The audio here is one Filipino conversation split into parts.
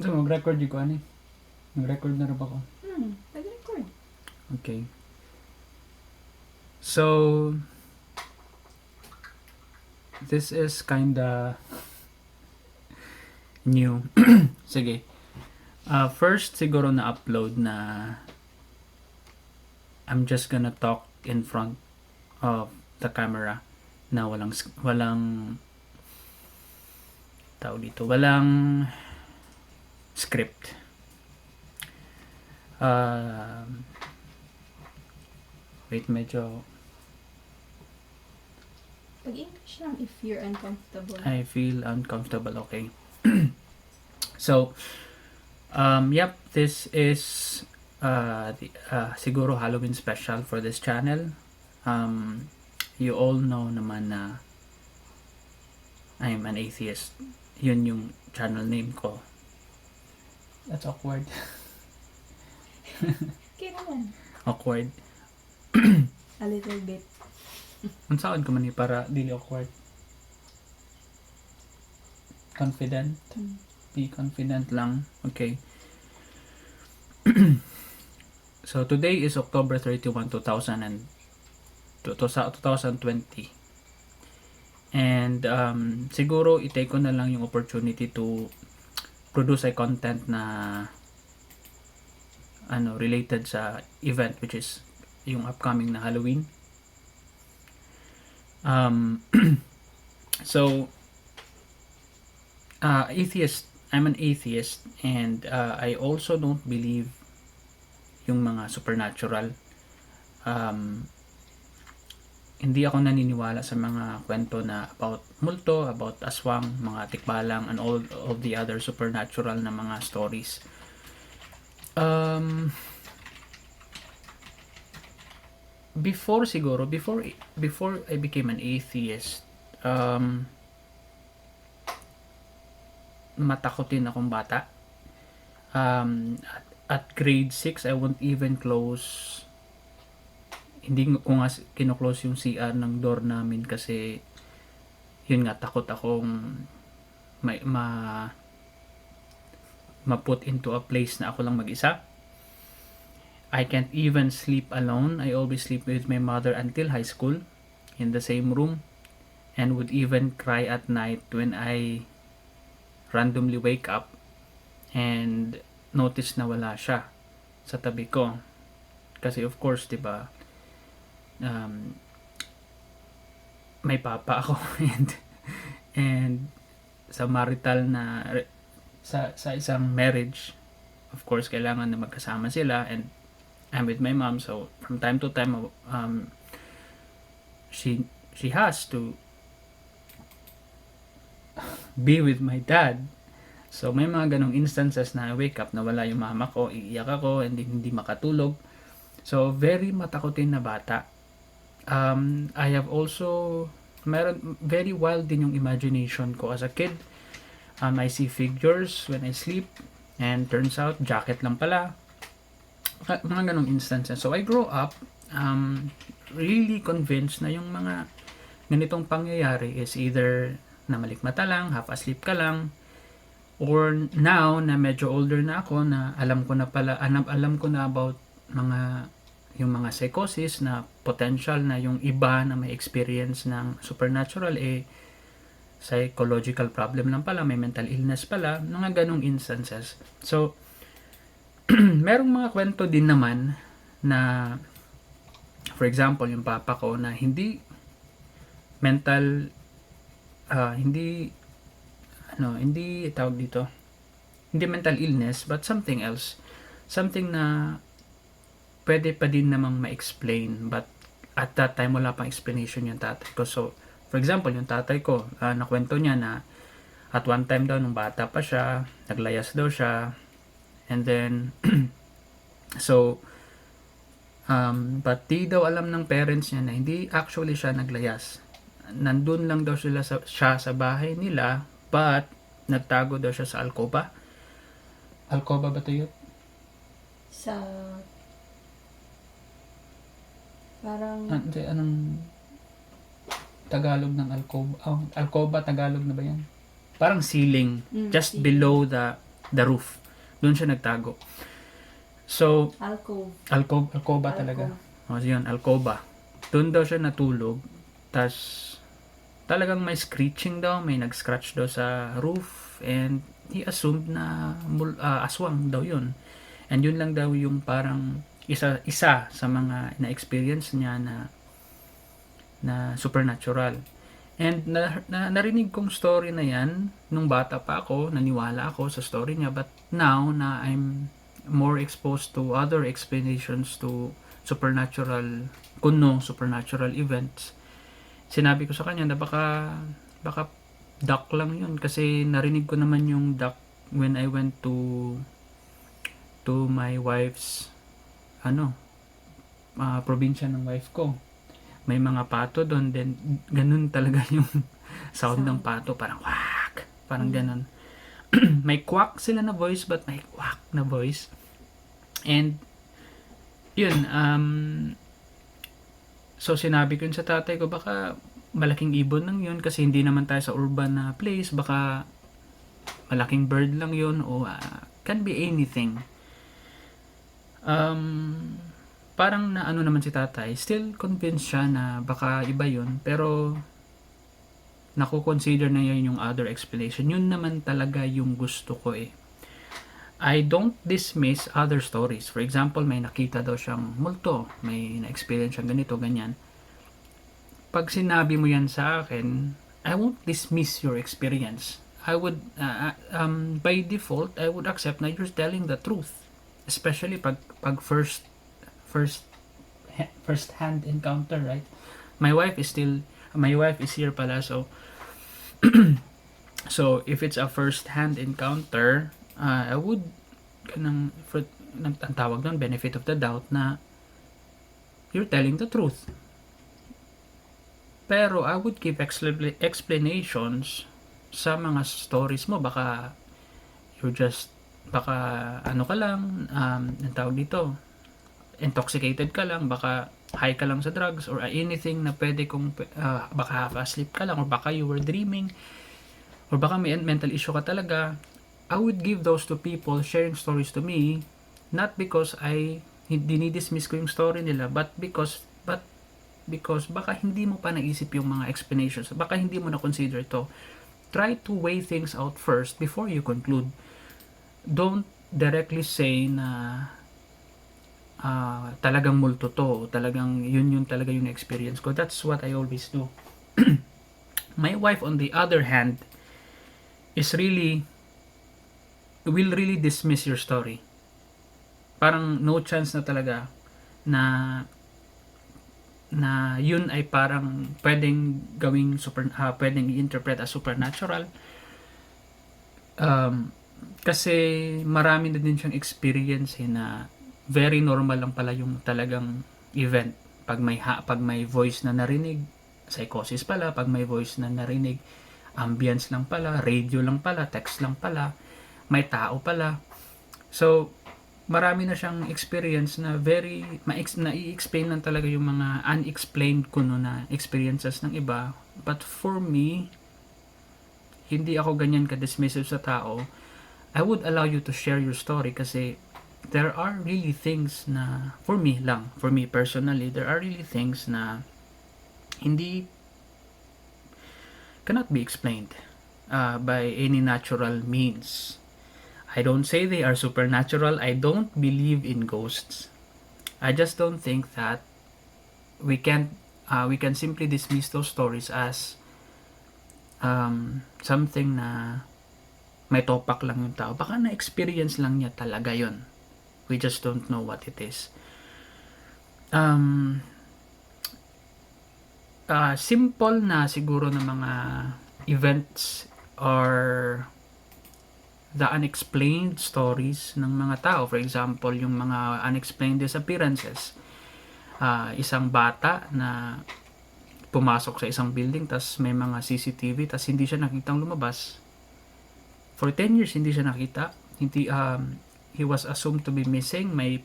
So, mag-record di ko, ani? Mag-record na rin ba ko? Nag-record. Okay. So, this is kinda new. Sige. First, siguro na-upload na I'm just gonna talk in front of the camera na walang tao dito. Walang script. Wait, medyo Pag-English lang if you're uncomfortable. I feel uncomfortable. Okay. So, yep, this is siguro Halloween special for this channel. You all know naman na I'm an atheist. Yun yung channel name ko. That's awkward. Okay naman. Awkward. A little bit. Ang saan ko man para dili awkward. Confident. Be confident lang. Okay. So today is October 31, 2020. And siguro i-take ko na lang yung opportunity to produce a content na related sa event, which is yung upcoming na Halloween. So atheist, I'm an atheist, and I also don't believe yung mga supernatural. Hindi ako naniniwala sa mga kwento na about multo, about aswang, mga tikbalang, and all of the other supernatural na mga stories. Before I became an atheist, matakotin akong bata. At grade 6, I won't even close, hindi ko nga kino-close yung CR ng door namin kasi yun nga, takot akong ma-put into a place na ako lang mag-isa. I can't even sleep alone. I always sleep with my mother until high school in the same room, and would even cry at night when I randomly wake up and notice na wala siya sa tabi ko. Kasi of course, 'di ba? May papa ako and sa marital na sa isang marriage, of course kailangan na magkasama sila, and I'm with my mom, so from time to time she has to be with my dad. So may mga ganong instances na wake up na wala yung mama ko, iiyak ako, hindi makatulog. So very matakotin na bata. I have also very wild din yung imagination ko as a kid. I see figures when I sleep, and turns out jacket lang pala. Mga ganong instances. So I grow up really convinced na yung mga ganitong pangyayari is either na malikmata lang, half asleep ka lang, or now na medyo older na ako, na alam ko na about yung mga psychosis, na potential na yung iba na may experience ng supernatural psychological problem lang pala, may mental illness pala, mga ganong instances. So merong mga kwento din naman na, for example, yung papa ko na hindi mental hindi tawag dito, hindi mental illness, but something else, something na pwede pa din namang ma-explain, but at that time wala pang explanation yung tatay ko. So for example, yung tatay ko, nakwento niya na at one time daw nung bata pa siya, naglayas daw siya, and then so but di daw alam ng parents niya na hindi actually siya naglayas. Nandun lang daw siya sa bahay nila, but nagtago daw siya sa alcoba. Alcoba ba ito yun? Sa parang anong Tagalog ng alcoba? Alcoba, Tagalog na ba yan? Parang ceiling, just ceiling. below the the roof. Doon siya nagtago. So, Alcove. alcoba talaga. O, yun, alcoba. Doon daw siya natulog. Tas, talagang may screeching daw, may nag-scratch daw sa roof, and he assumed na aswang daw yun. And yun lang daw yung parang isa sa mga na-experience niya na supernatural. And narinig kong story na yan nung bata pa ako, naniwala ako sa story niya, but now na I'm more exposed to other explanations to supernatural supernatural events, sinabi ko sa kanya na baka duck lang yun, kasi narinig ko naman yung duck when I went to my wife's probinsya ng wife ko. May mga pato doon, then ganun talaga yung sound ng pato, parang quack, parang ganun. May quack sila na voice, but may quack na voice. And yun, so sinabi ko yun sa tatay ko, baka malaking ibon lang yun, kasi hindi naman tayo sa urban na place, baka malaking bird lang yun, o can be anything. Parang na naman si tatay, still convinced siya na baka iba yun, pero nakukonsider na yun yung other explanation. Yun naman talaga yung gusto ko eh. I don't dismiss other stories. For example, may nakita daw siyang multo, may na-experience siyang ganito, ganyan. Pag sinabi mo yan sa akin, I won't dismiss your experience. I would, by default, I would accept na you're telling the truth. Especially pag first hand encounter, right? My wife is here pala, so so if it's a first hand encounter, I would ang tawag doon, benefit of the doubt, na you're telling the truth. Pero I would give explanations sa mga stories mo. Baka ka lang, ang tawag dito, intoxicated ka lang, baka high ka lang sa drugs, or anything na pwede kong, baka half asleep ka lang, or baka you were dreaming, or baka may mental issue ka talaga. I would give those to people sharing stories to me, not because dinidismiss ko yung story nila, but because baka hindi mo pa naisip yung mga explanations, baka hindi mo na consider ito. Try to weigh things out first before you conclude. Don't directly say na talagang multo to, talagang yun talaga yung experience ko. That's what I always do. My wife, on the other hand, will really dismiss your story. Parang no chance na talaga na yun ay parang pwedeng gawing pwedeng i-interpret as supernatural. Kasi marami na din siyang experience na very normal lang pala yung talagang event. Pag may voice na narinig, psychosis pala. Pag may voice na narinig, ambience lang pala, radio lang pala, text lang pala, may tao pala. So marami na siyang experience na i-explain lang talaga yung mga unexplained na experiences ng iba. But for me, hindi ako ganyan ka-dismissive sa tao. I would allow you to share your story, kasi there are really things na, for me personally, there are really things na cannot be explained by any natural means. I don't say they are supernatural. I don't believe in ghosts. I just don't think that we can simply dismiss those stories as something na may topak lang yung tao. Baka na-experience lang niya talaga yon. We just don't know what it is. Simple na siguro na mga events or the unexplained stories ng mga tao. For example, yung mga unexplained disappearances. Isang bata na pumasok sa isang building, tas may mga CCTV, tas hindi siya nakitang lumabas. For 10 years hindi siya nakita. He was assumed to be missing. May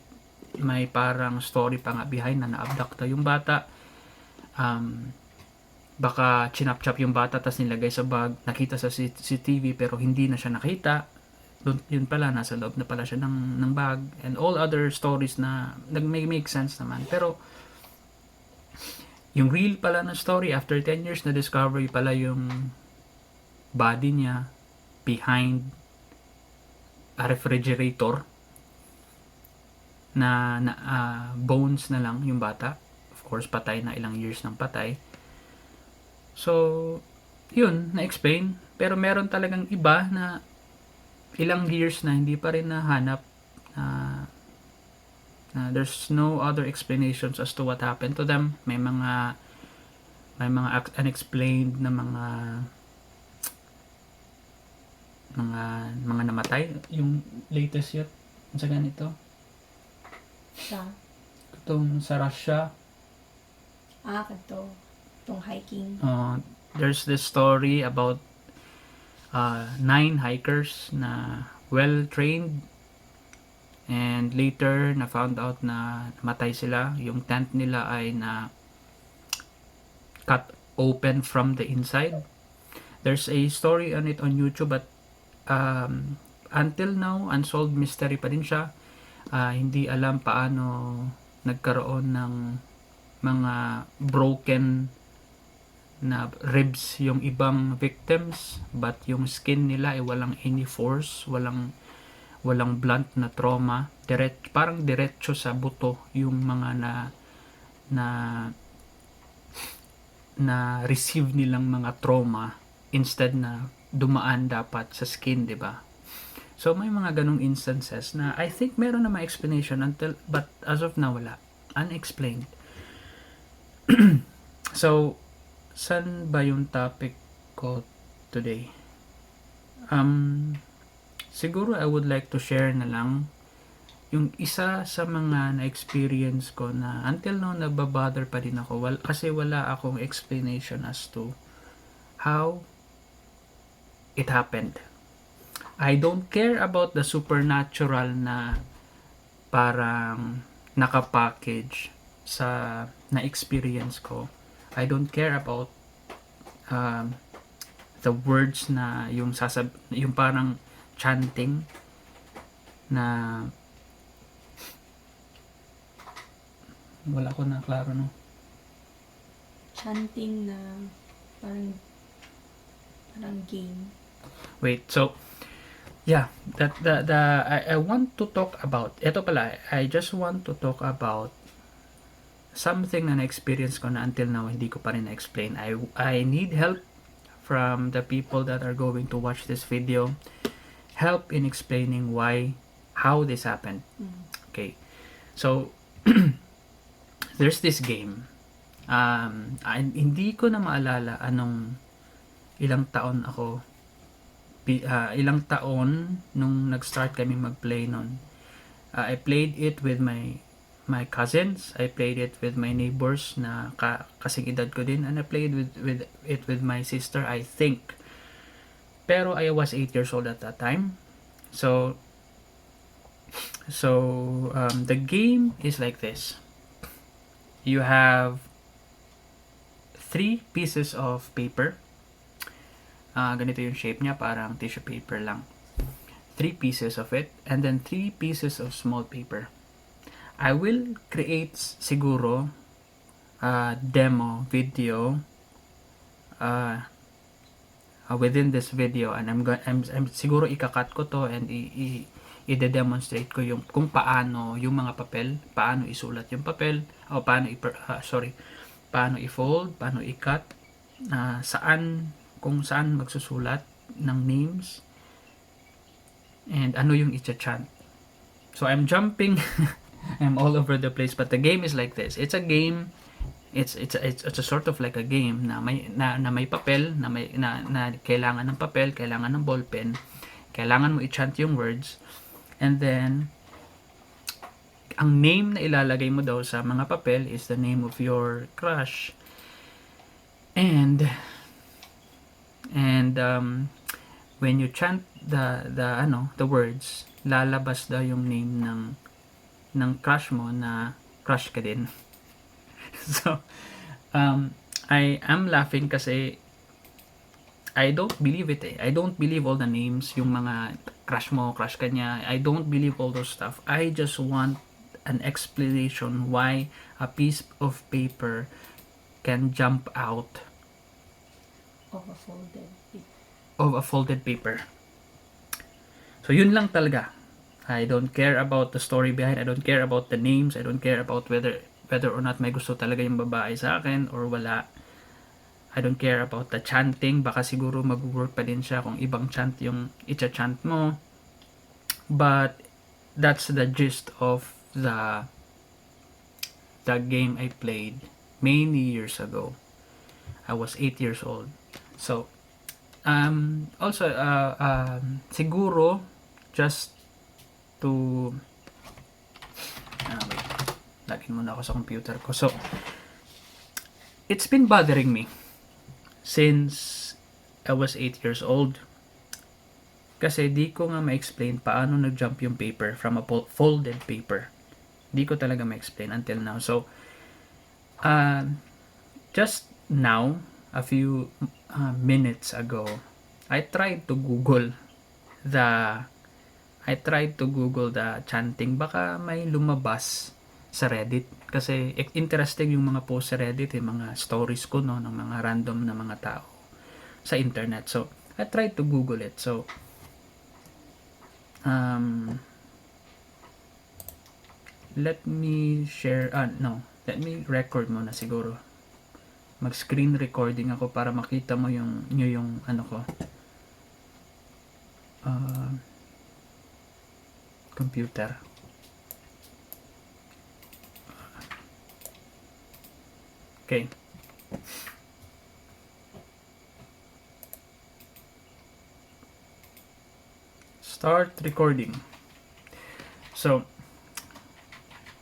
parang story pa nga behind na na-abduct yung bata. Baka chinap-chap yung bata tas nilagay sa bag, nakita sa CCTV pero hindi na siya nakita. yun pala, nasa loob na pala siya ng bag, and all other stories na make sense naman. Pero yung real pala na story, after 10 years na discovery pala yung body niya behind a refrigerator, bones na lang yung bata. Of course, patay na, ilang years ng patay. So, yun, na-explain. Pero meron talagang iba na ilang years na hindi pa rin nahanap, na there's no other explanations as to what happened to them. May mga unexplained na mga namatay. Yung latest yun sa ganito, Sa, itong sa Russia, kanto. Itong hiking. there's this story about 9 hikers na well trained, and later na found out na namatay sila. Yung tent nila ay na cut open from the inside. There's a story on it on YouTube, but until now unsolved mystery pa din siya. Hindi alam paano nagkaroon ng mga broken na ribs yung ibang victims, but yung skin nila ay walang any force, walang blunt na trauma, parang diretso sa buto yung mga na receive nilang mga trauma, instead na dumaan dapat sa skin, di ba? So may mga ganong instances na I think meron na explanation, but as of now wala, unexplained. So saan ba yung topic ko today? Siguro I would like to share na lang yung isa sa mga na-experience ko na until now nababother pa din ako, kasi wala akong explanation as to how it happened. I don't care about the supernatural na parang nakapackage sa na-experience ko. I don't care about the words na yung parang chanting na wala ko na klaro, no? Chanting na parang game. Wait, so yeah, I want to talk about, ito pala, I just want to talk about something na na-experience ko na until now hindi ko pa rin na-explain. I need help from the people that are going to watch this video, help in explaining how this happened. Okay, so there's this game. Hindi ko na maalala ilang taon nung nag-start kami mag-play nun. I played it with my cousins. I played it with my neighbors na kasing edad ko din, and I played with my sister, I think. Pero I was 8 years old at that time. So the game is like this. You have 3 pieces of paper. Ganito yung shape niya, parang tissue paper lang. 3 pieces of it, and then 3 pieces of small paper. I will create siguro demo video within this video, and I'm siguro ikakat ko to and i-demonstrate ko kung paano yung mga papel, paano isulat yung papel, o paano i-fold, paano i-cut, kung saan magsusulat ng names, and ano yung i-chant. So I'm jumping I'm all over the place, but the game is like this. It's a game. It's a sort of like a game na may papel, na kailangan ng papel, kailangan ng ballpen, kailangan mo i-chant yung words, and then ang name na ilalagay mo daw sa mga papel is the name of your crush, and when you chant the words, lalabas daw yung name ng crush mo na crush ka din. So I am laughing kasi I don't believe it eh. I don't believe all the names, yung mga crush mo, crush ka niya. I don't believe all those stuff. I just want an explanation why a piece of paper can jump out Of a folded pic. of a folded paper. So yun lang talaga. I don't care about the story behind. I don't care about the names. I don't care about whether or not may gusto talaga yung babae sa akin or wala. I don't care about the chanting. Baka siguro mag-work pa din siya kung ibang chant yung icha-chant mo. But that's the gist of the game I played many years ago. I was 8 years old. So, also, siguro, just to, wait, lagin muna ako sa computer ko. So, it's been bothering me since I was 8 years old. Kasi di ko nga ma-explain paano nag-jump yung paper from a folded paper. Di ko talaga ma-explain until now. So, just now, a few minutes ago, I tried to Google the chanting. Baka may lumabas sa Reddit. Kasi interesting yung mga post sa Reddit, yung mga stories ko, no, ng mga random na mga tao sa internet. So, I tried to Google it. So, let me share, let me record muna siguro. Mag-screen recording ako para makita mo yung ano ko. Computer. Okay. Start recording. So,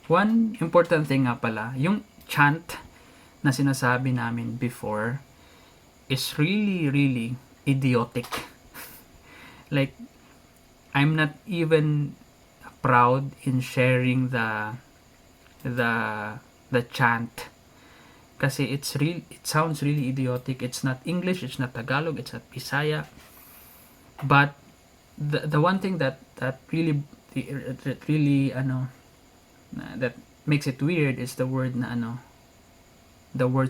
one important thing nga pala, yung chant na sinasabi namin before is really, really idiotic. Like, I'm not even proud in sharing the chant kasi it sounds really idiotic. It's not English, it's not Tagalog, it's not Bisaya. But the one thing that really that makes it weird is the word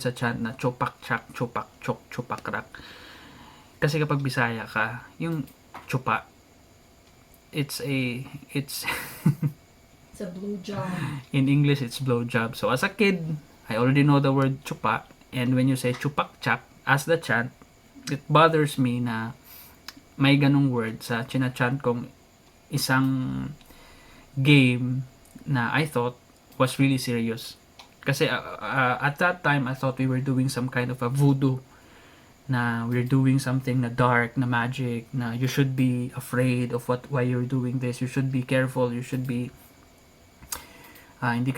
sa chant na chupak chak chupak chok chupak rak. Kasi kapag Bisaya ka, yung chupa, it's It's a blue job. in English it's blow job. So as a kid, I already know the word chupa, and when you say chupak chak as the chant, it bothers me na may ganung word sa chinachant kong isang game na I thought was really serious. Kasi at that time, I thought we were doing some kind of a voodoo, na we're doing something na dark, na magic, na you should be afraid of why you're doing this, you should be careful, you should be hindi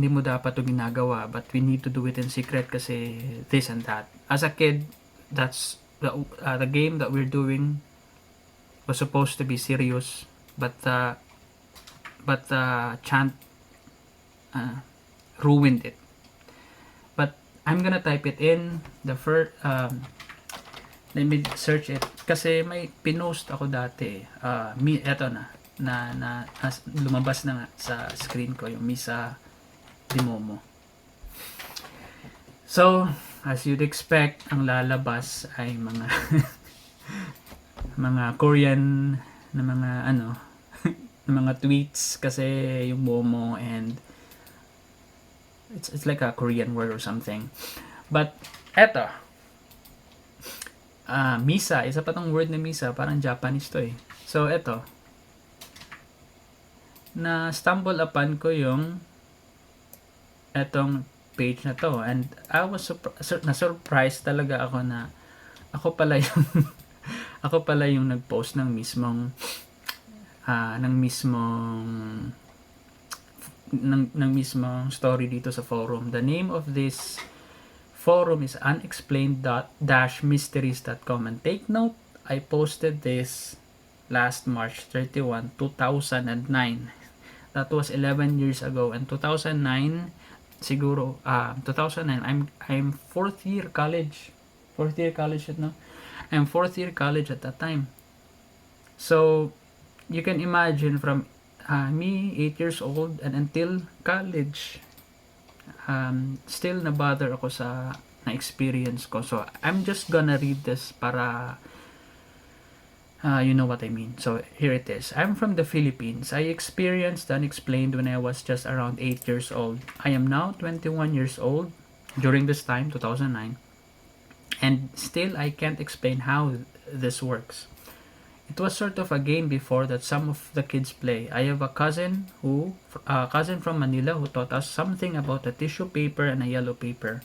mo dapat to ginagawa, but we need to do it in secret kasi this and that. As a kid, that's the game that we're doing was supposed to be serious, but the chant ruined it. But I'm gonna type it in the first. Let me search it kasi may pinost ako dati. Eto na lumabas na nga sa screen ko yung Misa De Momo. So, as you'd expect, ang lalabas ay mga mga Korean na mga na mga tweets kasi yung Momo, and it's like a Korean word or something. But eto, Misa, isa pa tong word na Misa, parang Japanese to eh. So eto, na stumble upon ko yung etong page na to, and I was na-surprise talaga ako na ako pala yung ako pala yung nag-post ng mismong story dito sa forum. The name of this forum is unexplained-mysteries.com, and take note, I posted this last March 31, 2009. That was 11 years ago, and 2009 siguro 2009 I'm fourth year college no. I'm fourth year college at that time. So you can imagine from me 8 years old and until college, still na-bother ako sa na-experience ko. So I'm just gonna read this para you know what I mean. So here it is. I'm from the Philippines. I experienced the unexplained when I was just around 8 years old. I am now 21 years old during this time, 2009. And still I can't explain how this works. It was sort of a game before that some of the kids play. I have a cousin from Manila who taught us something about a tissue paper and a yellow paper.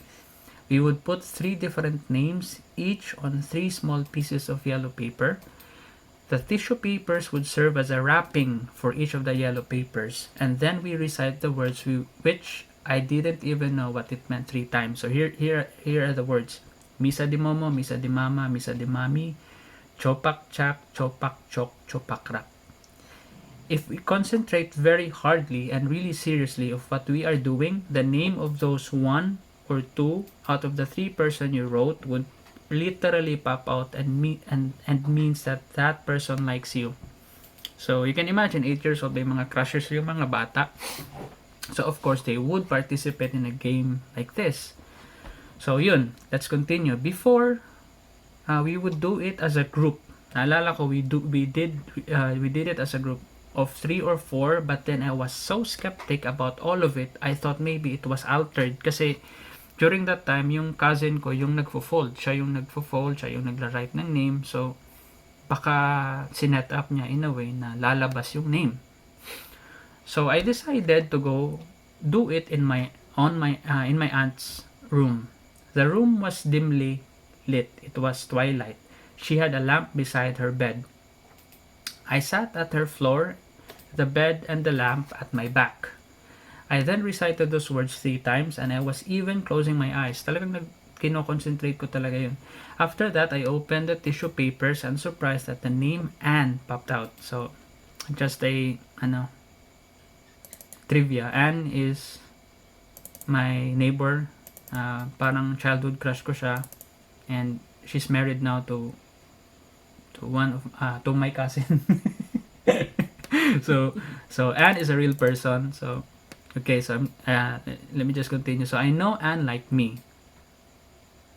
We would put 3 different names each on 3 small pieces of yellow paper. The tissue papers would serve as a wrapping for each of the yellow papers, and then we recite the words which I didn't even know what it meant 3 times. So here are the words: Misa De Momo, Misa De Mama, Misa De Mami, Chopak Chak, Chopak Chok, Chopak Rak. If we concentrate very hardly and really seriously of what we are doing, the name of those 1 or 2 out of the 3 person you wrote would literally pop out and means that that person likes you. So you can imagine 8 years old, may mga crushers yung mga bata. So of course they would participate in a game like this. So yun, let's continue. Before we would do it as a group. Naalala ko we did it as a group of 3 or 4, but then I was so skeptic about all of it. I thought maybe it was altered kasi during that time, yung cousin ko, yung nagfo-fold. Siya yung nagfo-fold, siya yung nagla-write ng name. So, baka sinet up niya in a way na lalabas yung name. So, I decided to go do it in my aunt's room. The room was dimly lit. It was twilight. She had a lamp beside her bed. I sat at her floor, the bed and the lamp at my back. I then recited those words 3 times and I was even closing my eyes. Talagang kino-concentrate ko talaga yun. After that, I opened the tissue papers and surprised that the name Anne popped out. So, just a, trivia. Anne is my neighbor. Parang childhood crush ko siya. And she's married now to my cousin. So Anne is a real person. So, okay, so let me just continue. So I know Anne liked me.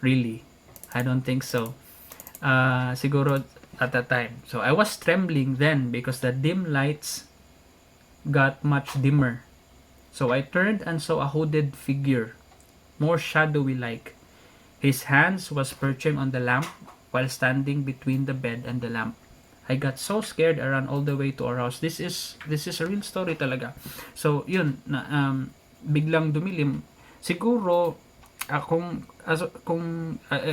Really? I don't think so. Siguro at that time. So I was trembling then because the dim lights got much dimmer. So I turned and saw a hooded figure, more shadowy like. His hands was perching on the lamp while standing between the bed and the lamp. I got so scared I ran all the way to our house. This is a real story talaga. So yun na biglang dumilim. Siguro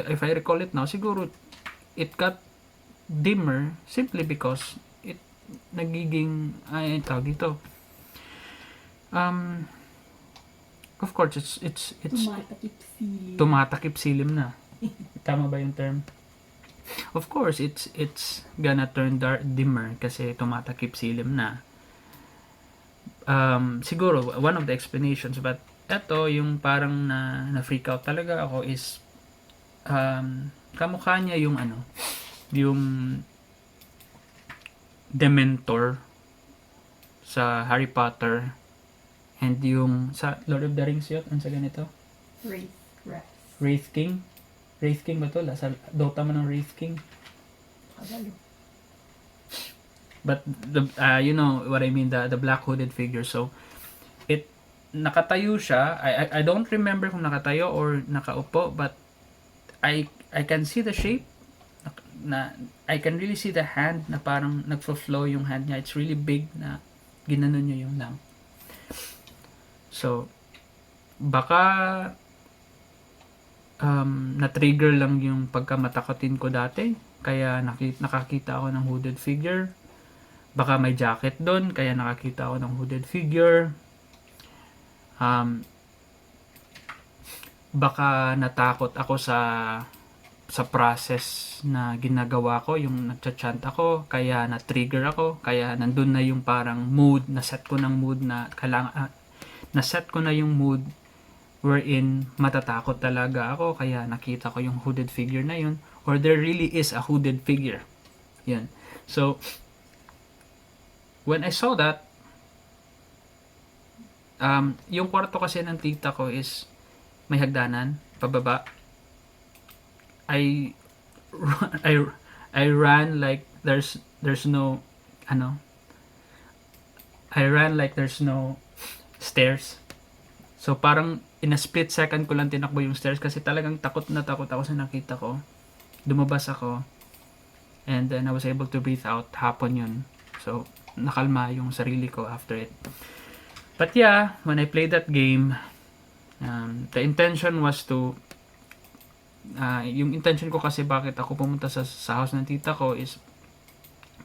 if I recall it now, siguro it got dimmer simply because it nagiging tawag dito. Of course it's tumatakip silim na. Tama ba yung term? Of course, it's gonna turn dimmer kasi tumatakip silim na. Siguro, one of the explanations, but eto, yung parang na-freak out talaga ako is, kamukha niya yung yung Dementor sa Harry Potter and yung sa Lord of the Rings yun, ang sa ganito? Wraith King? Wraith King ba ito? Sa Dota man ng Wraith King. But you know what I mean, the black hooded figure. So nakatayo siya. I don't remember kung nakatayo or nakaupo, but I can see the shape. I can really see the hand na parang nagfo-flow yung hand niya. It's really big na ginanon niya yung lamp. So baka na-trigger lang yung pagkamatakotin ko dati, kaya nakakita ako ng hooded figure. Baka may jacket doon, kaya nakakita ako ng hooded figure. Baka natakot ako sa process na ginagawa ko, yung nagcha-chant ako, kaya na-trigger ako, kaya nandun na yung parang mood, na-set ko na yung mood wherein matatakot talaga ako, kaya nakita ko yung hooded figure na yun. or there really is a hooded figure. Yan. So, when I saw that, yung kwarto kasi ng tita ko is may hagdanan, pababa. I, I, I ran like there's no, ano, I ran like there's no stairs. So, parang in a split second ko lang tinakbo yung stairs kasi talagang takot na takot ako sa nakita ko. Lumabas ako. And then I was able to breathe out. Hapon yun. So, nakalma yung sarili ko after it. But yeah, when I played that game, the intention was to yung intention ko kasi bakit ako pumunta sa house ng tita ko is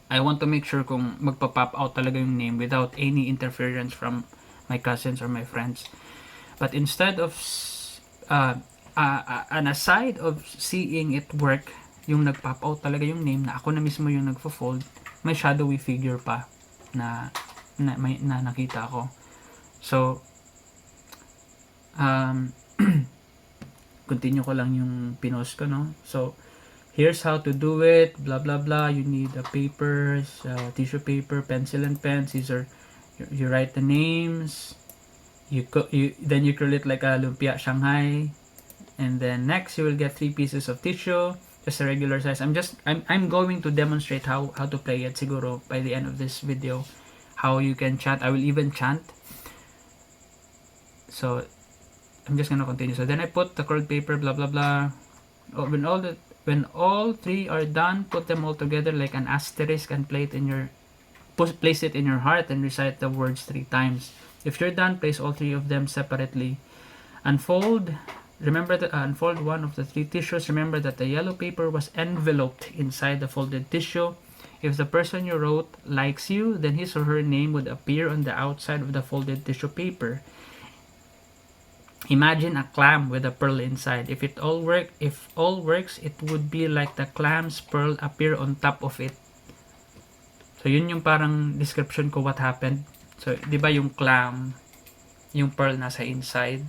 I want to make sure kung magpa-pop out talaga yung name without any interference from my cousins or my friends. But instead of an aside of seeing it work, yung nag-pop out talaga yung name na ako na mismo yung nagfo-fold, may shadowy figure pa na nakita ko. So, continue ko lang yung pinost ko, no? So, here's how to do it, blah blah blah. You need a papers, tissue paper, pencil and pen, scissor. You write the names. Then you curl it like a lumpia Shanghai, and then next you will get 3 pieces of tissue, just a regular size. I'm going to demonstrate how to play it siguro by the end of this video, how you can chant. I will even chant. So I'm just gonna continue. So then I put the curled paper, blah blah blah. When all 3 are done, put them all together like an asterisk and place it in your heart and recite the words 3 times. If you're done, place all 3 of them separately. Unfold one of the 3 tissues. Remember that the yellow paper was enveloped inside the folded tissue. If the person you wrote likes you, then his or her name would appear on the outside of the folded tissue paper. Imagine a clam with a pearl inside. If all works, it would be like the clam's pearl appear on top of it. So yun yung parang description ko what happened. So, di ba yung clam, yung pearl nasa inside?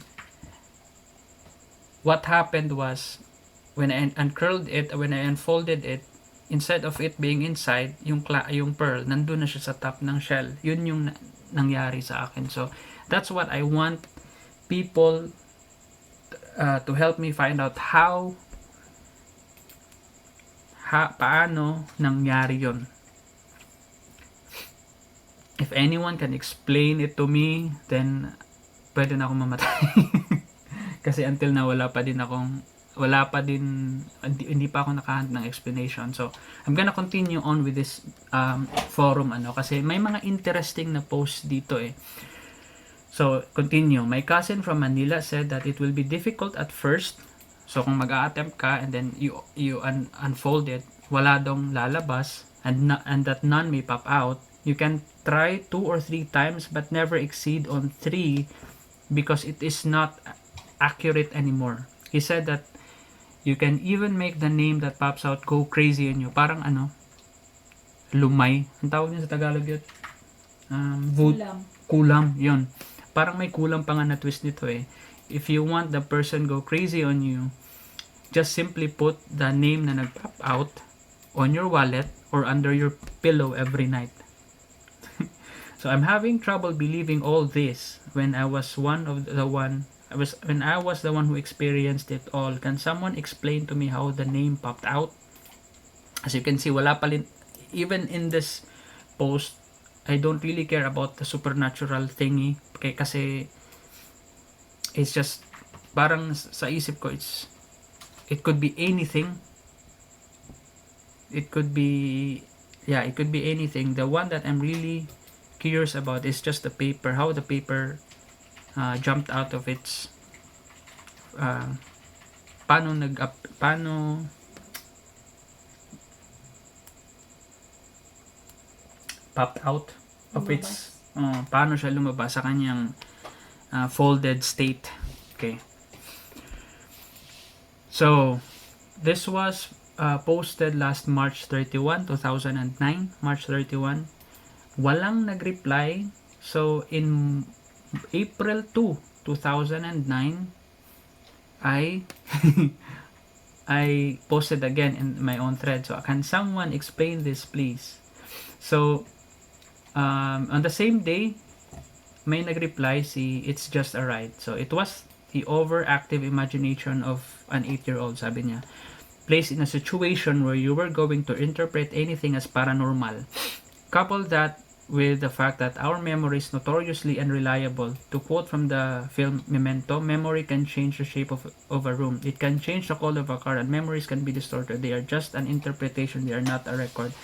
What happened was, when I uncurled it, when I unfolded it, instead of it being inside, yung pearl, nandun na siya sa top ng shell. Yun yung nangyari sa akin. So, that's what I want people to help me find out paano nangyari yun. If anyone can explain it to me, then pwede na akong mamatay. Kasi until na hindi pa ako nakahand ng explanation. So, I'm gonna continue on with this forum kasi may mga interesting na posts dito eh. So, continue. My cousin from Manila said that it will be difficult at first. So, kung mag-a-attempt ka and then you unfold it, wala dong lalabas and that none may pop out. You can try 2 or 3 times but never exceed on 3 because it is not accurate anymore. He said that you can even make the name that pops out go crazy on you. Parang lumay. Ang tawag niya sa Tagalog yun? Kulam. Yun. Parang may kulam pa nga na twist nito eh. If you want the person go crazy on you, just simply put the name na nag-pop out on your wallet or under your pillow every night. So I'm having trouble believing all this when I was the one who experienced it all. Can someone explain to me how the name popped out? As you can see, wala pa rin, even in this post, I don't really care about the supernatural thingy kasi it's just parang sa isip ko it could be anything. It could be anything. The one that I'm really curious about is just the paper, how the paper jumped out of its paano popped out of its paano siya lumabas sa kanyang folded state. Okay, so this was posted last March 31, 2009. March 31. Walang nag-reply. So, in April 2, 2009, I I posted again in my own thread. So, can someone explain this, please? So, on the same day, may nag-reply si It's Just a Ride. So, it was the overactive imagination of an 8-year-old, sabi niya. Placed in a situation where you were going to interpret anything as paranormal. Couple that with the fact that our memory is notoriously unreliable. To quote from the film Memento, memory can change the shape of a room. It can change the color of a car, and memories can be distorted. They are just an interpretation. They are not a record.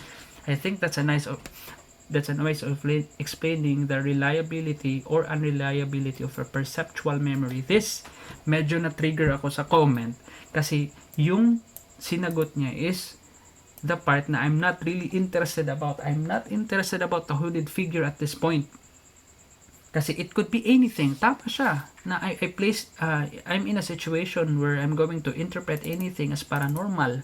I think that's a nice way of explaining the reliability or unreliability of a perceptual memory. This, medyo na-trigger ako sa comment kasi yung sinagot niya is the part na I'm not really interested about. I'm not interested about the hooded figure at this point. Kasi it could be anything. Tama siya. Na I'm in a situation where I'm going to interpret anything as paranormal.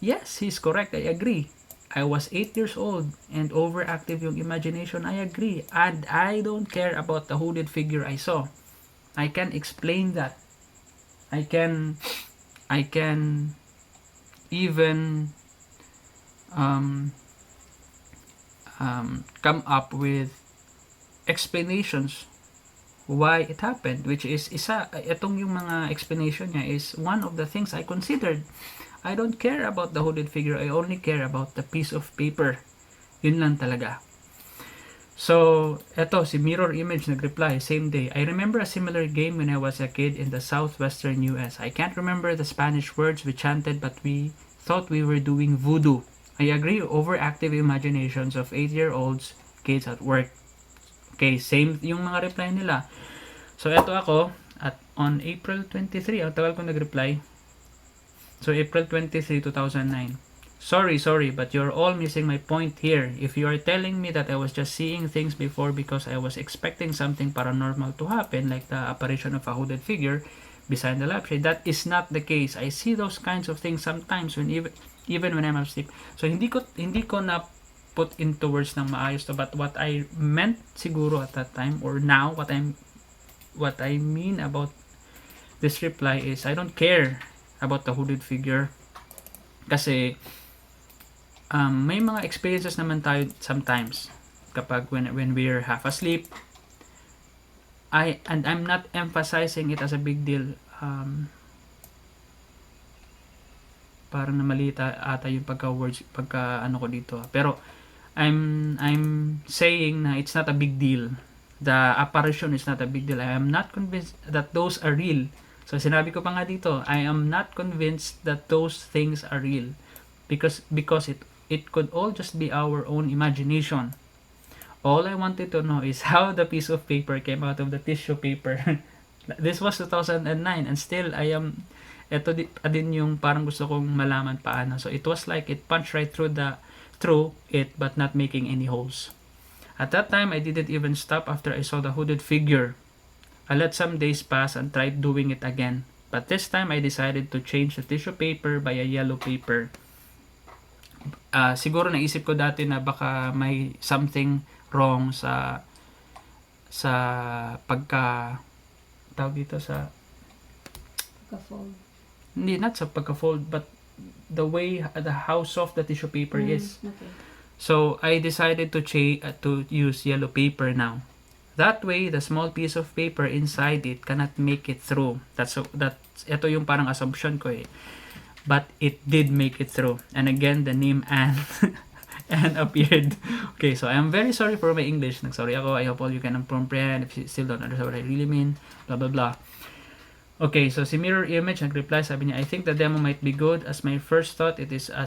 Yes, he's correct. I agree. I was 8 years old and overactive yung imagination. I agree. And I don't care about the hooded figure I saw. I can explain that. I can even come up with explanations why it happened, which is itong yung mga explanation niya is one of the things I considered. I don't care about the hooded figure. I only care about the piece of paper. Yun lang talaga. So, eto, si Mirror Image nag-reply, same day. I remember a similar game when I was a kid in the southwestern US. I can't remember the Spanish words we chanted, but we thought we were doing voodoo. I agree, overactive imaginations of 8-year-olds kids at work. Okay, same yung mga reply nila. So, eto ako, at on April 23, ang tagal ko nag-reply. So, April 23, 2009. Sorry, but you're all missing my point here. If you are telling me that I was just seeing things before because I was expecting something paranormal to happen, like the apparition of a hooded figure beside the lampshade, that is not the case. I see those kinds of things sometimes when even when I'm asleep. So, hindi ko na put into words ng maayos to, but what I meant siguro at that time, or now, what I mean about this reply is, I don't care about the hooded figure. Kasi, may mga experiences naman tayo sometimes kapag when we're half asleep. I'm not emphasizing it as a big deal. Parang namalita ata yung pagka ano ko dito. Pero I'm saying na it's not a big deal. The apparition is not a big deal. I am not convinced that those are real. So sinabi ko pa nga dito, I am not convinced that those things are real because it could all just be our own imagination. All I wanted to know is how the piece of paper came out of the tissue paper. This was 2009 and still ito din yung parang gusto kong malaman paano. So it was like it punched right through it but not making any holes. At that time, I didn't even stop after I saw the hooded figure. I let some days pass and tried doing it again. But this time, I decided to change the tissue paper by a yellow paper. Siguro naisip ko dati na baka may something wrong sa tawag dito sa Pagka-fold. Hindi, not sa pagka-fold, but how soft the tissue paper is. Okay. So I decided to use yellow paper now. That way, the small piece of paper inside it cannot make it through. Ito yung parang assumption ko eh. But it did make it through. And again, the name Anne Anne appeared. Okay, so I am very sorry for my English. Sorry ako. I hope all you can comprehend. If you still don't understand what I really mean, blah blah blah. Okay, so si Mirror Image nag-reply, sabi niya, I think the demo might be good. As my first thought, it's a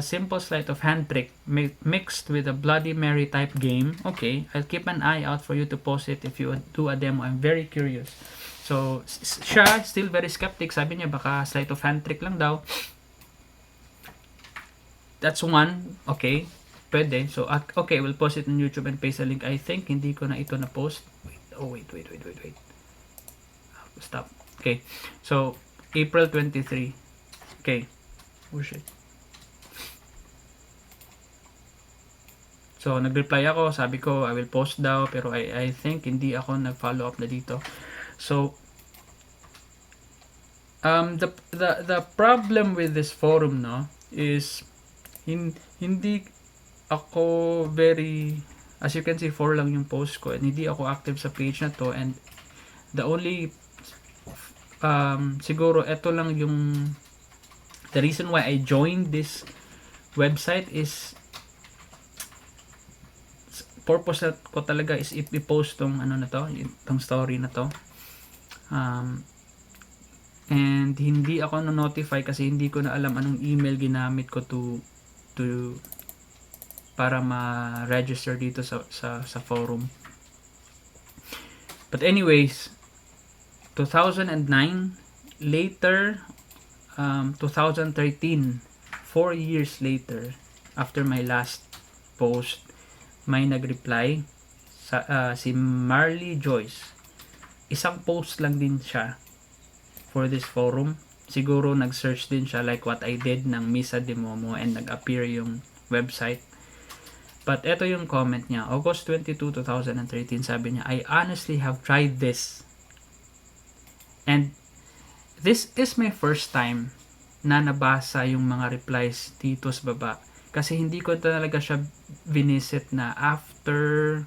simple sleight of hand trick mixed with a Bloody Mary type game. Okay, I'll keep an eye out for you to post it if you do a demo. I'm very curious. So, siya, still very skeptic. Sabi niya, baka sleight of hand trick lang daw. That's one. Okay, pwede. So, okay, we'll post it on YouTube and paste a link. I think hindi ko na ito na-post. Wait. Stop. Okay, so, April 23. Okay. Oh, shit. So, nag-reply ako. Sabi ko, I will post daw. Pero I think hindi ako nag-follow up na dito. So, The problem with this forum, no, is hindi ako very, as you can see, 4 lang yung post ko, and hindi ako active sa page na to, and the only siguro ito lang yung the reason why I joined this website is purpose ko talaga is i-post tong ano na to, itong story na to. And hindi ako na-notify kasi hindi ko na alam anong email ginamit ko to para ma-register dito sa forum. But anyways, 2009, later 2013, 4 years later after my last post, may nag-reply si Marley Joyce. Isang post lang din siya for this forum. Siguro nag-search din siya like what I did ng Misa De Momo, and nag-appear yung website. But eto yung comment niya, August 22, 2013, sabi niya, I honestly have tried this. And this is my first time na nabasa yung mga replies dito sa baba. Kasi hindi ko talaga siya visit na after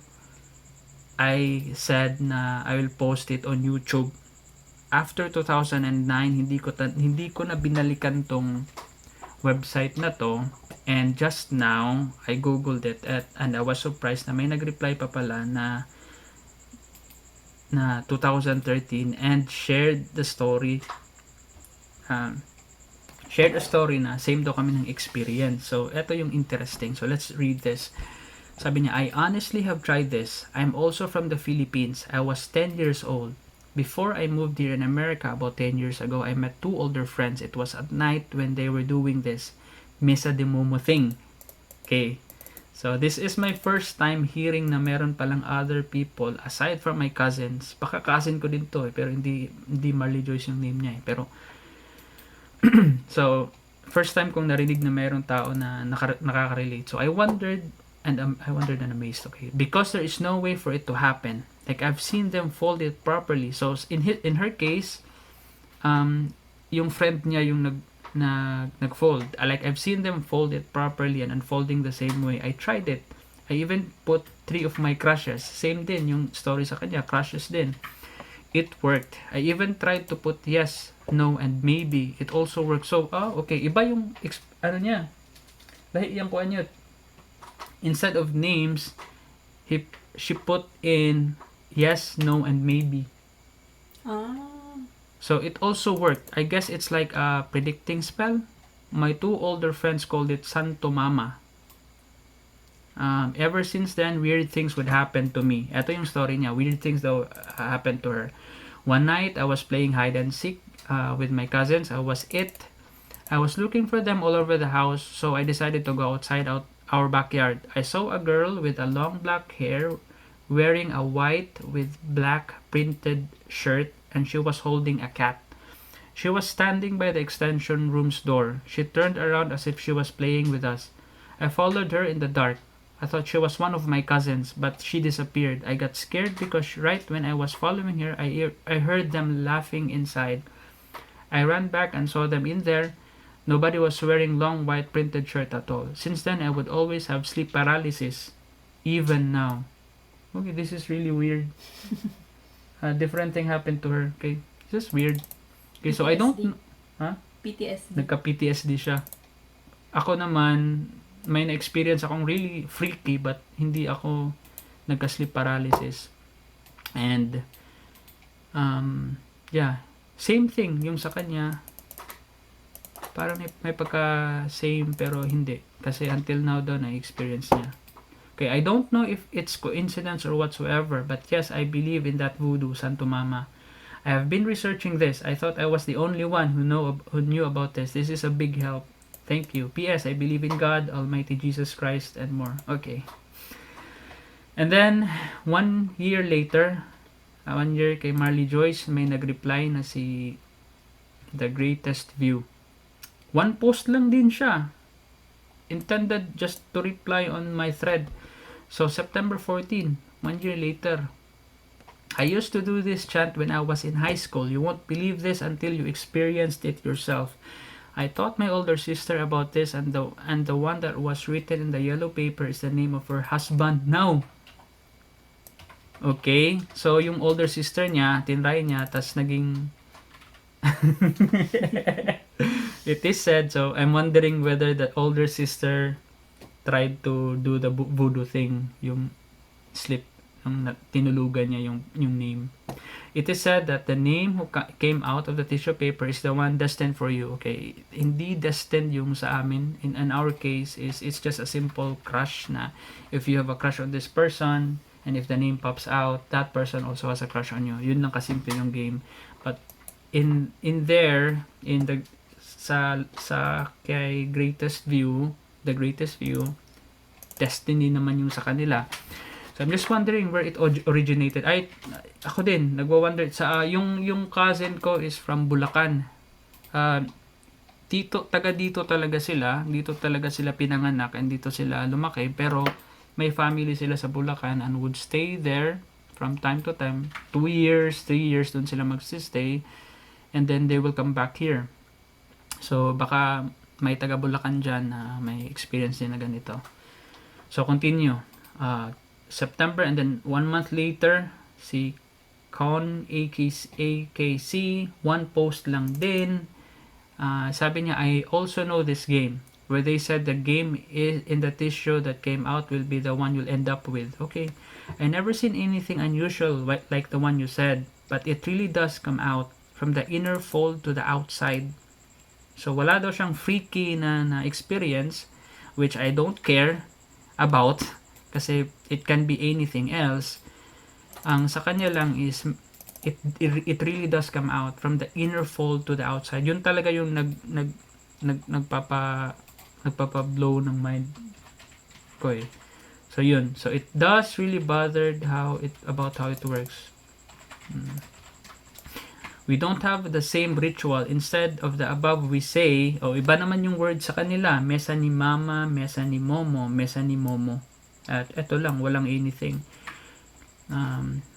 I said na I will post it on YouTube. After 2009, hindi ko na binalikan tong website na to, and just now I googled it and I was surprised na may nag-reply pa pala na 2013 and shared the story. Shared a story na same daw kami ng experience. So eto yung interesting, so let's read this. Sabi niya, I honestly have tried this. I'm also from the Philippines. I was 10 years old. Before I moved here in America about 10 years ago, I met 2 older friends. It was at night when they were doing this Misa De Momo thing. Okay. So this is my first time hearing na meron palang other people aside from my cousins. Baka cousin ko din to pero hindi Marley Joyce yung name niya eh. Pero so first time kong narinig na meron tao na nakaka-relate. So I wondered and amazed, okay? Because there is no way for it to happen. Like I've seen them fold it properly. So in her case, yung friend niya yung nag-fold. Like I've seen them fold it properly and unfolding the same way. I tried it. I even put 3 of my crushes. Same din yung story sa kanya, crushes din. It worked. I even tried to put yes, no, and maybe. It also worked. So, okay. Iba yung, ano niya. Lahi yung kuha niya. Instead of names, she put in yes, no, and maybe. So it also worked. I guess it's like a predicting spell. My 2 older friends called it Santo Mama. Ever since then, weird things would happen to me. Ito yung story niya. Weird things though happened to her. One night, I was playing hide and seek with my cousins. I was looking for them all over the house, so I decided to go outside our backyard. I saw a girl with a long black hair wearing a white with black printed shirt, and she was holding a cat. She was standing by the extension room's door. She turned around as if she was playing with us. I followed her in the dark. I thought she was one of my cousins, but she disappeared. I got scared because right when I was following her, I heard them laughing inside. I ran back and saw them in there. Nobody was wearing long white printed shirt at all. Since then, I would always have sleep paralysis, even now. Okay, this is really weird. Different thing happened to her. Okay, this is weird. Okay, so I don't... PTSD. Nagka-PTSD siya. Ako naman, may na-experience akong really freaky but hindi ako nagka-sleep paralysis. And, yeah, same thing yung sa kanya. Parang may pagka-same pero hindi. Kasi until now daw na-experience niya. Okay, I don't know if it's coincidence or whatsoever, but yes, I believe in that voodoo, Santo Mama. I have been researching this. I thought I was the only one who knew about this. This is a big help. Thank you. P.S. I believe in God, Almighty Jesus Christ, and more. Okay. And then, 1 year later, 1 year kay Marley Joyce, may nag-reply na si The Greatest View. 1 post lang din siya. Intended just to reply on my thread. So, September 14, 1 year later. I used to do this chant when I was in high school. You won't believe this until you experienced it yourself. I taught my older sister about this, and the one that was written in the yellow paper is the name of her husband now. Okay, so yung older sister niya, tinry niya, tas naging it is said, so I'm wondering whether the older sister tried to do the voodoo thing, yung slip, yung tinulugan niya yung name. It is said that the name who came out of the tissue paper is the one destined for you. Okay, hindi destined yung sa amin. In our case, it's just a simple crush na if you have a crush on this person, and if the name pops out, that person also has a crush on you. Yun lang kasimple yung game. But in there, in the sa kay greatest view, the greatest view, destiny naman yung sa kanila. So I'm just wondering where it originated. Ako din nagwo-wonder sa yung cousin ko is from Bulacan. Taga dito talaga sila. Dito talaga sila pinanganak and dito sila lumaki, pero may family sila sa Bulacan and would stay there from time to time. 2 years, 3 years doon sila magsi-stay, and then they will come back here. So baka may taga Bulacan dyan na may experience din na ganito. So continue. September, and then 1 month later, si Con AKC, one post lang din. Sabi niya, I also know this game, where they said the game is in the tissue that came out will be the one you'll end up with. Okay, I never seen anything unusual like the one you said, but it really does come out from the inner fold to the outside. So wala daw siyang freaky na experience, which I don't care about, kasi it can be anything else. Ang sa kanya lang is it really does come out from the inner fold to the outside. Yun talaga yung nagpapa-blow ng mind ko eh. So yun. So it does really bothered about how it works. We don't have the same ritual. Instead of the above, we say, iba naman yung word sa kanila. Misa ni mama, misa ni momo, misa ni momo. At eto lang, walang anything.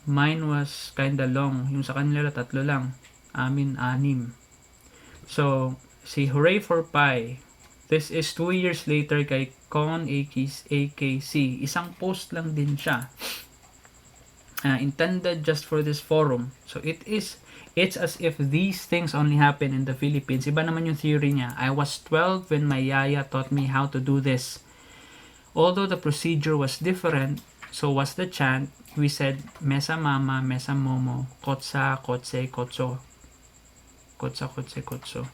Mine was kinda long. Yung sa kanila, 3 lang. Amin, 6. So, si Hooray for Pie. This is 2 years later kay Con AKC. Isang post lang din siya. Intended just for this forum. So, it's as if these things only happen in the Philippines. Iba naman yung theory niya. I was 12 when my yaya taught me how to do this. Although the procedure was different, so was the chant. We said, Mesa Mama, Mesa Momo, Kotsa, Kotse, Kotso. Kotsa, Kotse, Kotso.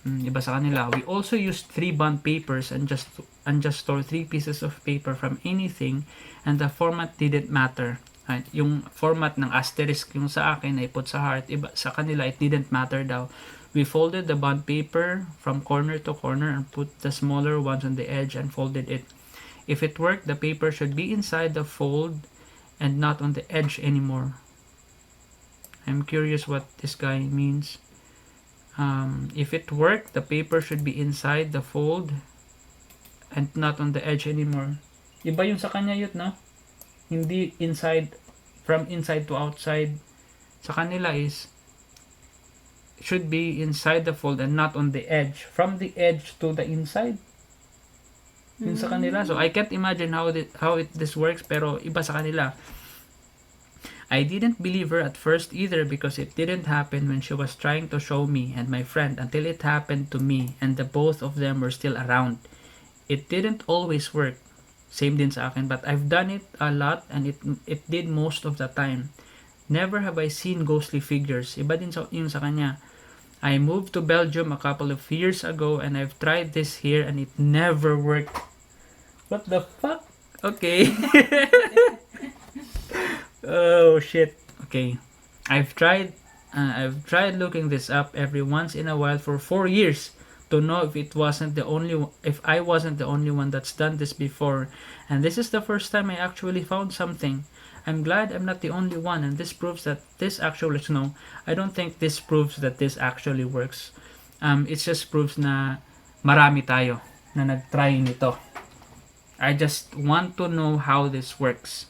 Iba sa kanila. We also used 3 bond papers and just store 3 pieces of paper from anything, and the format didn't matter. Right? Yung format ng asterisk yung sa akin ay put sa heart. Iba sa kanila, it didn't matter daw. We folded the bond paper from corner to corner and put the smaller ones on the edge and folded it. If it worked, the paper should be inside the fold and not on the edge anymore. I'm curious what this guy means. If it worked, the paper should be inside the fold and not on the edge anymore. Iba yung sa kanya yun, no? Hindi inside, from inside to outside. Sa kanila is should be inside the fold and not on the edge. From the edge to the inside. Yun sa kanila. So I can't imagine how this works, pero iba sa kanila. I didn't believe her at first either because it didn't happen when she was trying to show me and my friend until it happened to me and the both of them were still around. It didn't always work. Same din sa akin, but I've done it a lot and it did most of the time. Never have I seen ghostly figures. Iba din yung sa kanya. I moved to Belgium a couple of years ago and I've tried this here and it never worked. What the fuck? Okay. Oh shit. Okay. I've tried looking this up every once in a while for 4 years to know if I wasn't the only one that's done this before, and this is the first time I actually found something. I'm glad I'm not the only one, and this proves that this actually I don't think this proves that this actually works. It just proves na marami tayo na nag-try nito. I just want to know how this works.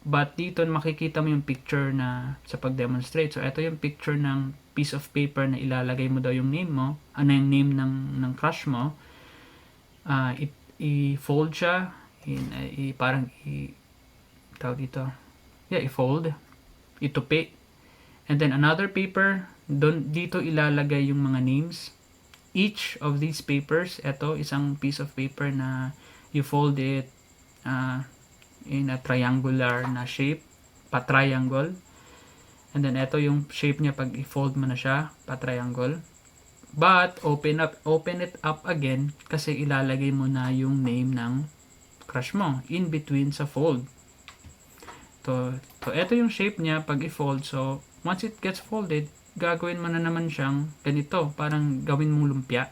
But dito makikita mo yung picture na sa pag-demonstrate. So ito yung picture ng piece of paper na ilalagay mo daw yung name mo, ano yung name ng crush mo. I-fold siya, parang tawag dito. Yeah, i-fold, itupi. And then another paper, dito ilalagay yung mga names. Each of these papers, ito isang piece of paper na you fold it in a triangular na shape, pa-triangle. And then ito yung shape niya pag i-fold mo na siya, pa-triangle. But open it up again kasi ilalagay mo na yung name ng crush mo in between sa fold. So ito yung shape niya pag i-fold. So once it gets folded, gagawin mo na naman siyang ganito, parang gawin mong lumpia,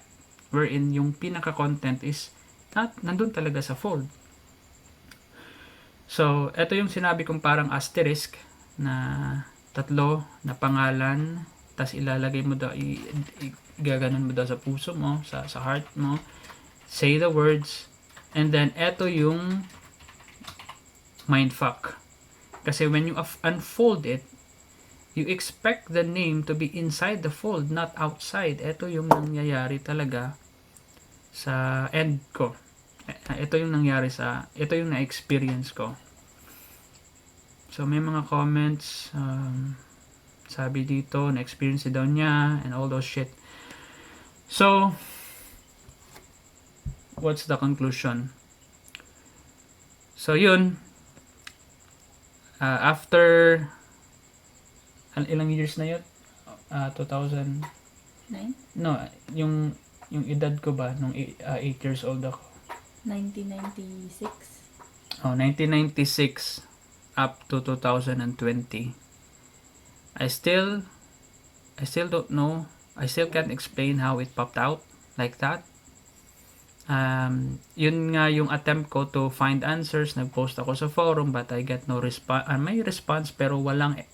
wherein yung pinaka-content is nandun talaga sa fold. So ito yung sinabi kong parang asterisk na tatlo na pangalan, tas ilalagay mo daw, gaganon mo daw sa puso mo, sa heart mo, say the words, and then eto yung mindfuck. Kasi when you unfold it, you expect the name to be inside the fold, not outside. Ito yung nangyayari talaga sa end ko. Ito yung nangyari ito yung na-experience ko. So may mga comments, sabi dito, na-experience daw niya, and all those shit. So, what's the conclusion? So yun, after ilang years na yun? 2000 9? No, yung edad ko ba nung 8 years old ako. 1996. 1996 up to 2020. I still don't know. I still can't explain how it popped out like that. Yun nga yung attempt ko to find answers. Nag-post ako sa forum but I get no response. May response pero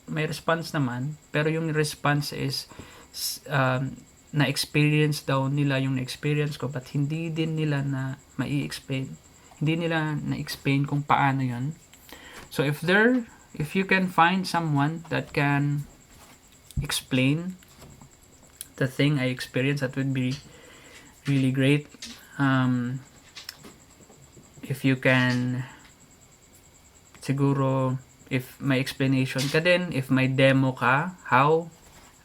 may response naman. Pero yung response is na-experience daw nila yung na-experience ko but hindi din nila na mai-explain. Hindi nila na-explain kung paano yun. So if you can find someone that can explain the thing I experienced, that would be really great. If you can, siguro, if may explanation ka din, if may demo ka, how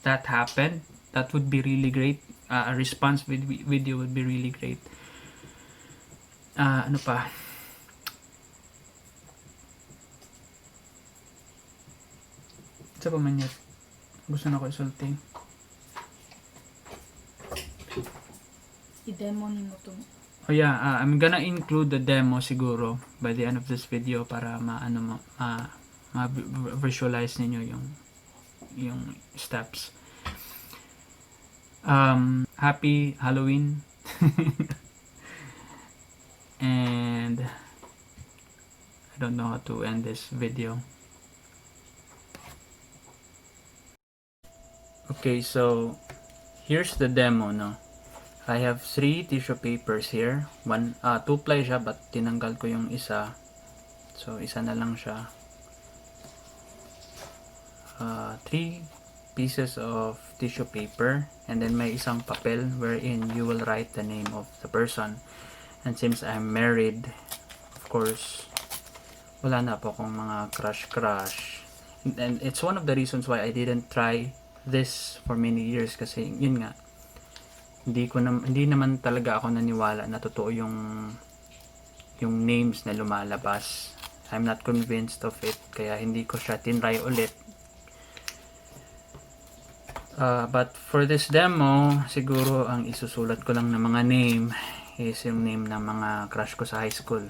that happened, that would be really great. A response video would be really great. Ano pa? Sa pa man yun? Gusto na ko isulting. I-demo ni mo to. Oh yeah, I'm gonna include the demo siguro by the end of this video para ma-visualize ninyo yung steps. Happy Halloween. And I don't know how to end this video. Okay, so here's the demo, no. I have 3 tissue papers here. 2-ply siya but tinanggal ko yung isa. So isa na lang siya. 3 pieces of tissue paper and then may isang papel wherein you will write the name of the person. And since I'm married, of course, wala na po akong mga crush. And it's one of the reasons why I didn't try this for many years kasi yun nga, hindi naman talaga ako naniwala na totoo yung names na lumalabas. I'm not convinced of it kaya hindi ko siya tinry ulit. But for this demo, siguro ang isusulat ko lang ng mga name is yung name ng mga crush ko sa high school.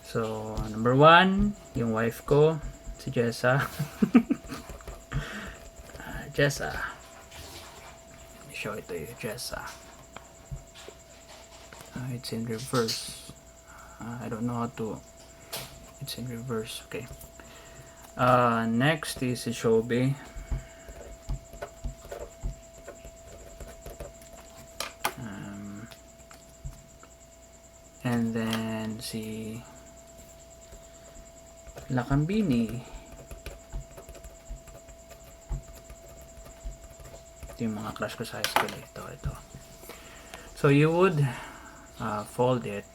So, number 1, yung wife ko, si Jessa. Jessa. Let me show it to you, Jessa. It's in reverse. I don't know how to. It's in reverse. Okay. Next is si Shobi. And then si Lakambini. Ito yung mga crush ko sa high school. Ito. So you would fold it.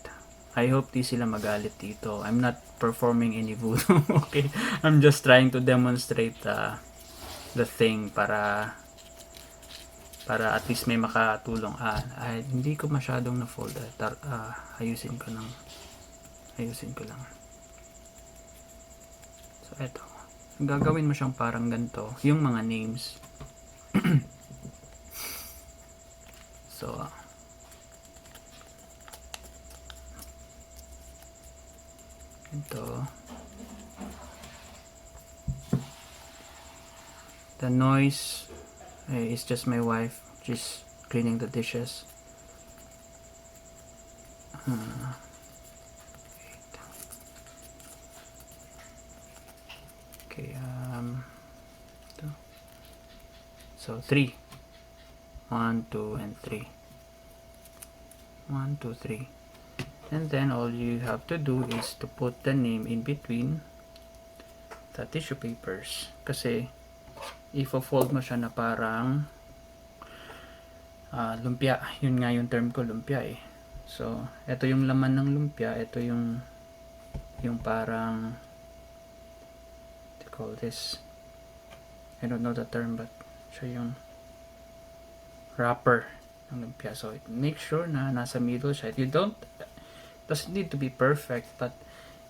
I hope di sila magalit dito. I'm not performing any voodoo. Okay, I'm just trying to demonstrate the thing para at least may makatulong. Hindi ko masyadong na-fold. Ayusin ko lang. So eto, gagawin mo siyang parang ganito, yung mga names. So ito, the noise is just my wife. She's cleaning the dishes. Okay, ito. So 3, 1, 2, and 3. 1, 2, 3. And then all you have to do is to put the name in between the tissue papers. Kasi i-fold mo siya na parang lumpia. Yun nga yung term ko, lumpia eh. So, ito yung laman ng lumpia. Ito yung parang, what do you call this? I don't know the term, but siya yung wrapper ng lumpia. So, make sure na nasa middle siya. You doesn't need to be perfect, but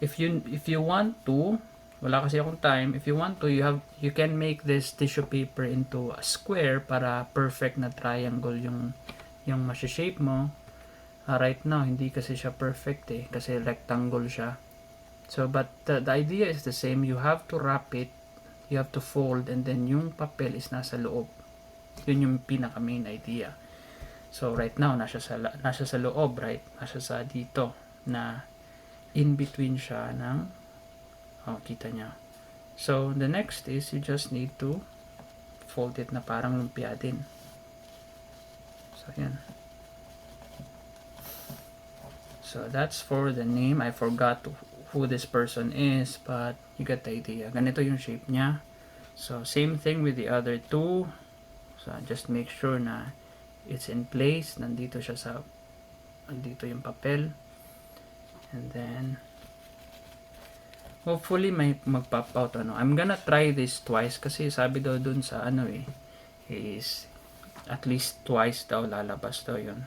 if you want to, wala kasi akong time, if you want to, you can make this tissue paper into a square para perfect na triangle yung shape mo. Right now hindi kasi siya perfect eh, kasi rectangle siya. So but the idea is the same. You have to wrap it, you have to fold, and then yung papel is nasa loob. Yun yung pinaka main idea. So right now nasa sa loob, right? Nasa sa dito na in between siya ng kita niya. So the next is you just need to fold it na parang lumpia din. So yan. So that's for the name. I forgot who this person is, but you get the idea. Ganito yung shape niya. So same thing with the other two. So just make sure na it's in place. Nandito yung papel. And then hopefully may mag-pop out I'm gonna try this twice kasi sabi daw dun sa is at least twice daw lalabas daw yun.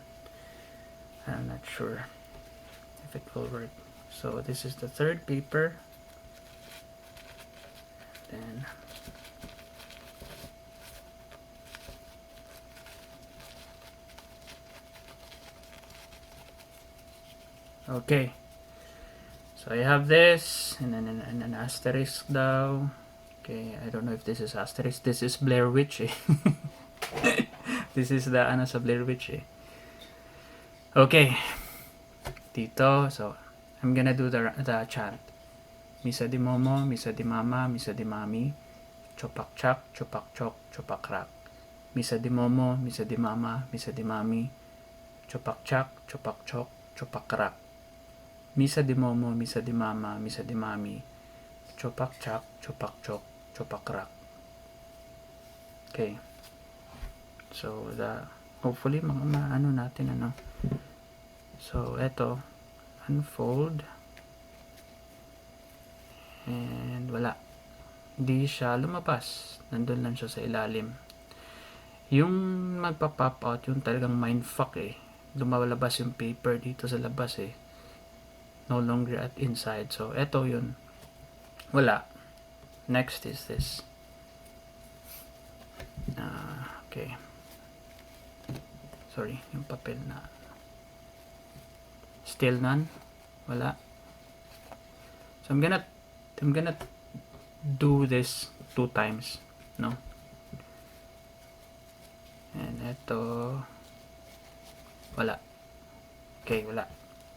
I'm not sure if it will work. So this is the third paper. Then okay. So I have this and then an asterisk daw. Okay, I don't know if this is asterisk. This is Blair Witch eh. This is the sa Blair Witch eh. Okay. Dito, so I'm gonna do the chant. Misa De Momo, Misa De Mama, Misa De Mami, Chopak Chak, Chopak Chok, Chopak Rak. Misa De Momo, Misa De Mama, Misa De Mami, Chopak Chak, Chopak Chok, Chopak Rak. Misa De Momo, Misa De Mama, Misa De Mami, Chopak Chak, Chopak Chok, Chopak Rak. Okay. So, hopefully, maano natin, So, eto, unfold. And, wala. Hindi siya lumabas. Nandun lang siya sa ilalim. Yung magpa-pop out, yung talagang mindfuck eh. Lumalabas yung paper dito sa labas eh. No longer at inside. So, eto yun. Wala. Next is this. Okay. Sorry, yung papel na. Still none. Wala. So, I'm gonna do this 2 times. No? And eto. Wala. Okay, wala.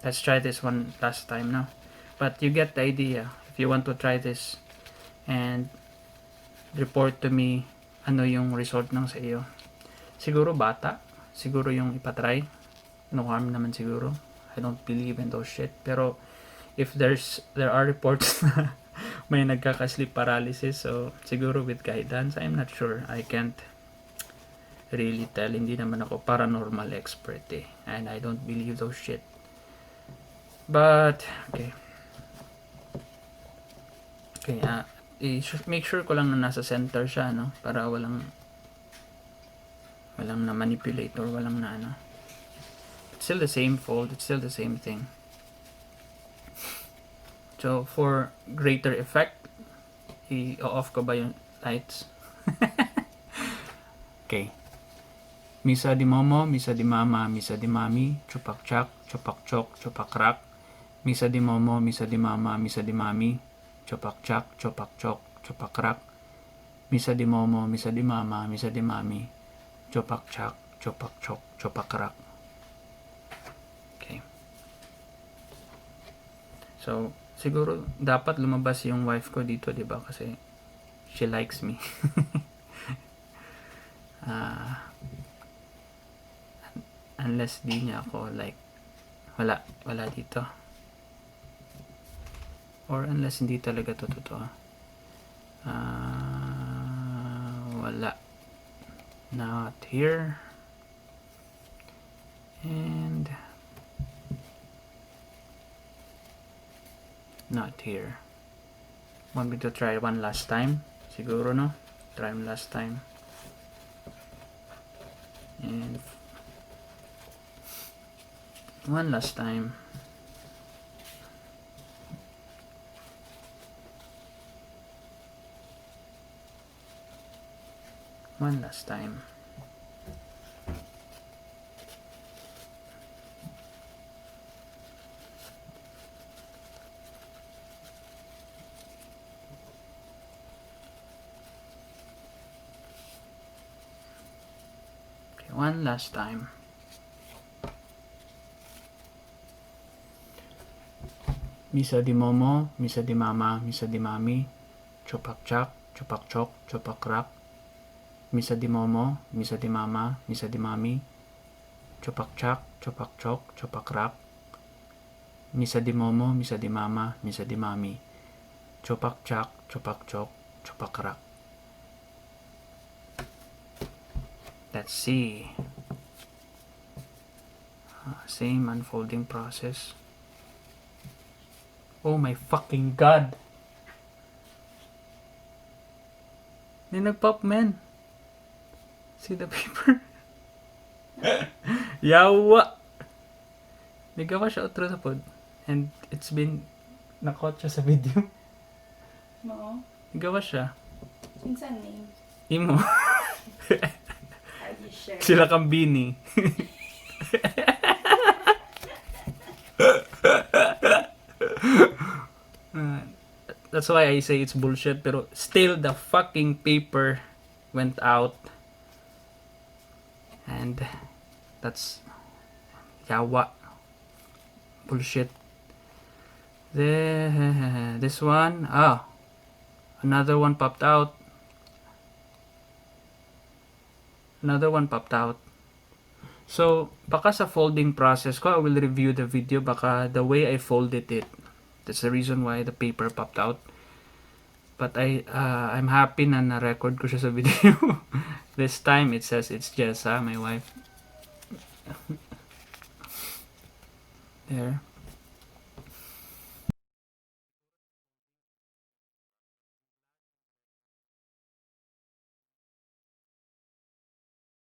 Let's try this one last time now. But you get the idea. If you want to try this and report to me ano yung result ng sa iyo. Siguro bata. Siguro yung ipatry. No harm naman siguro. I don't believe in those shit. Pero if there are reports na may nagkaka-sleep paralysis. So, siguro with guidance, I'm not sure. I can't really tell. Hindi naman ako paranormal expert eh. And I don't believe those shit. But, okay. Okay, make sure ko lang na nasa center siya, no? Para walang na manipulate or walang na ano. It's still the same fold. It's still the same thing. So, for greater effect, i-off ko ba yung lights? Okay. Misa De Momo, Misa De Mama, Misa De Mami, Chupak Chak, Chupak Chok, Chupak Rak. Misa De Momo, Misa De Mama, Misa De Mami, Chupak Chak, Chupak Chok, Chupak Rak. Misa De Momo, Misa De Mama, Misa De Mami, Chupak Chak, Chupak Chok, Chupak Rak. Okay. So, siguro dapat lumabas yung wife ko dito, 'di ba? Kasi she likes me. Unless di niya ako like wala dito. Or unless hindi talaga to totoo. Wala. Not here. And not here. Want me to try one last time? Siguro, no? Try one last time. And one last time. One last time. Okay, one last time. Misa De Momo, Misa De Mama, Misa De Mami, Chupak Chak, Chupak Chok, Chupak Rak. Misa De Momo, Misa De Mama, Misa De Mami, Chupak Chak, Chupak Chok, Chupak Rak. Misa De Momo, Misa De Mama, Misa De Mami, Chupak Chak, Chupak Chok, Chupak Rak. Let's see. Same unfolding process. Oh my fucking god! May nag-pop, man. See the paper? Yawa! Nagawa siya outro sa pod. And it's been nakot siya sa video. Oo. Nagawa siya. Minsan name. Imo. I just share. Sila kang bini. That's why I say it's bullshit. Pero still the fucking paper went out. And that's yawa. Bullshit. This one. Another one popped out. Another one popped out. So, baka sa folding process ko, I will review the video. Baka the way I folded it, that's the reason why the paper popped out. But I'm happy na na-record ko siya sa video. This time, it says it's Jessa, my wife. There.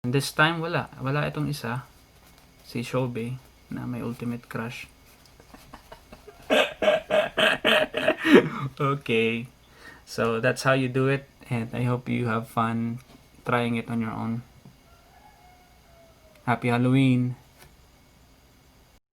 And this time, wala. Wala itong isa. Si Shobe, na may ultimate crush. Okay. So, that's how you do it. And I hope you have fun trying it on your own. Happy Halloween!